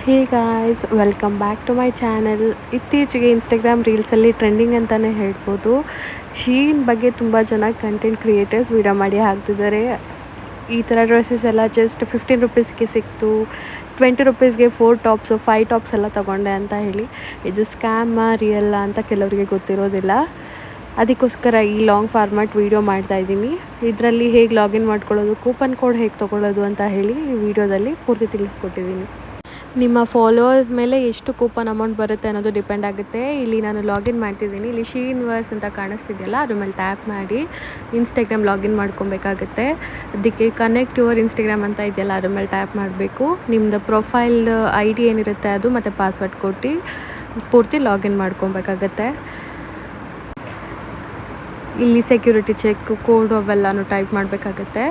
Hey guys, welcome back to my channel. ಇತ್ತೀಚೆಗೆ Instagram ರೀಲ್ಸಲ್ಲಿ trending ಅಂತಲೇ ಹೇಳ್ಬೋದು. ಶೀನ್ ಬಗ್ಗೆ ತುಂಬ ಜನ ಕಂಟೆಂಟ್ ಕ್ರಿಯೇಟರ್ಸ್ ವೀಡಿಯೋ ಮಾಡಿ ಹಾಕ್ತಿದ್ದಾರೆ. ಈ ಥರ ಡ್ರೆಸ್ಸಸ್ ಎಲ್ಲ ಜಸ್ಟ್ 15 ರುಪೀಸ್ಗೆ ಸಿಕ್ತು, 20 ರುಪೀಸ್ಗೆ 4 ಟಾಪ್ಸು 5 ಟಾಪ್ಸ್ ಎಲ್ಲ ತೊಗೊಂಡೆ ಅಂತ ಹೇಳಿ. ಇದು ಸ್ಕ್ಯಾಮಾ ರಿಯಲ್ಲ ಅಂತ ಕೆಲವರಿಗೆ ಗೊತ್ತಿರೋದಿಲ್ಲ. ಅದಕ್ಕೋಸ್ಕರ ಈ ಲಾಂಗ್ ಫಾರ್ಮ್ಯಾಟ್ ವೀಡಿಯೋ ಮಾಡ್ತಾಯಿದ್ದೀನಿ. ಇದರಲ್ಲಿ ಹೇಗೆ ಲಾಗಿನ್ ಮಾಡ್ಕೊಳ್ಳೋದು, ಕೂಪನ್ ಕೋಡ್ ಹೇಗೆ ತೊಗೊಳ್ಳೋದು ಅಂತ ಹೇಳಿ ಈ ವಿಡಿಯೋದಲ್ಲಿ ಪೂರ್ತಿ ತಿಳಿಸ್ಕೊಟ್ಟಿದ್ದೀನಿ. ನಿಮ್ಮ ಫಾಲೋವರ್ಸ್ ಮೇಲೆ ಎಷ್ಟು ಕೂಪನ್ ಅಮೌಂಟ್ ಬರುತ್ತೆ ಅನ್ನೋದು ಡಿಪೆಂಡ್ ಆಗುತ್ತೆ. ಇಲ್ಲಿ ನಾನು ಲಾಗಿನ್ ಮಾಡ್ತಿದ್ದೀನಿ. ಇಲ್ಲಿ ಶೀನ್ ವರ್ಸ್ ಅಂತ ಕಾಣಿಸ್ತಿದೆಯಲ್ಲ, ಅದ್ರ ಮೇಲೆ ಟ್ಯಾಪ್ ಮಾಡಿ ಇನ್ಸ್ಟಾಗ್ರಾಮ್ ಲಾಗಿನ್ ಮಾಡ್ಕೊಬೇಕಾಗುತ್ತೆ. ಅದಕ್ಕೆ ಕನೆಕ್ಟ್ ಯುವರ್ ಇನ್ಸ್ಟಾಗ್ರಾಮ್ ಅಂತ ಇದೆಯಲ್ಲ, ಅದ್ರ ಮೇಲೆ ಟ್ಯಾಪ್ ಮಾಡಬೇಕು. ನಿಮ್ಮದು ಪ್ರೊಫೈಲ್ ID ಏನಿರುತ್ತೆ ಅದು ಮತ್ತು ಪಾಸ್ವರ್ಡ್ ಕೊಟ್ಟು ಪೂರ್ತಿ ಲಾಗಿನ್ ಮಾಡ್ಕೊಬೇಕಾಗತ್ತೆ. ಇಲ್ಲಿ ಸೆಕ್ಯೂರಿಟಿ ಚೆಕ್ ಕೋಡ್ ಅವೆಲ್ಲನೂ ಟೈಪ್ ಮಾಡಬೇಕಾಗತ್ತೆ.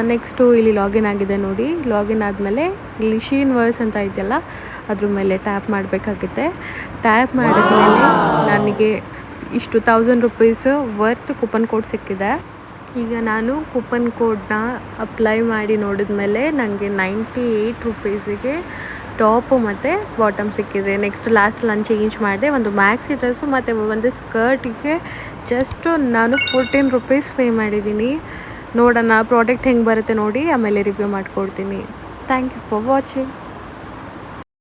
ನೆಕ್ಸ್ಟು ಇಲ್ಲಿ ಲಾಗಿನ್ ಆಗಿದೆ ನೋಡಿ. ಲಾಗಿನ್ ಆದಮೇಲೆ ಇಲ್ಲಿ ಶೀನ್ ವರ್ಸ್ ಅಂತ ಇದೆಯಲ್ಲ, ಅದ್ರ ಮೇಲೆ ಟ್ಯಾಪ್ ಮಾಡಬೇಕಾಗುತ್ತೆ. ಟ್ಯಾಪ್ ಮಾಡಿದ್ಮೇಲೆ ನನಗೆ ಇಷ್ಟು 1000 ರುಪೀಸ್ ವರ್ತ್ ಕೂಪನ್ ಕೋಡ್ ಸಿಕ್ಕಿದೆ. ಈಗ ನಾನು ಕೂಪನ್ ಕೋಡ್ನ ಅಪ್ಲೈ ಮಾಡಿ ನೋಡಿದ್ಮೇಲೆ ನನಗೆ 98 ರುಪೀಸಿಗೆ ಟಾಪು ಮತ್ತು ಬಾಟಮ್ ಸಿಕ್ಕಿದೆ. ನೆಕ್ಸ್ಟ್ ಲಾಸ್ಟಲ್ಲಿ ನಾನು ಚೇಂಜ್ ಮಾಡಿದೆ. ಒಂದು ಮ್ಯಾಕ್ಸಿ ಡ್ರೆಸ್ಸು ಮತ್ತು ಒಂದು ಸ್ಕರ್ಟಿಗೆ ಜಸ್ಟ್ ನಾನು 14 ರುಪೀಸ್ ಪೇ ಮಾಡಿದ್ದೀನಿ. ನೋಡೋಣ ಪ್ರಾಡಕ್ಟ್ ಹೆಂಗೆ ಬರುತ್ತೆ ನೋಡಿ, ಆಮೇಲೆ ರಿವ್ಯೂ ಮಾಡಿಕೊಡ್ತೀನಿ. Thank you for watching.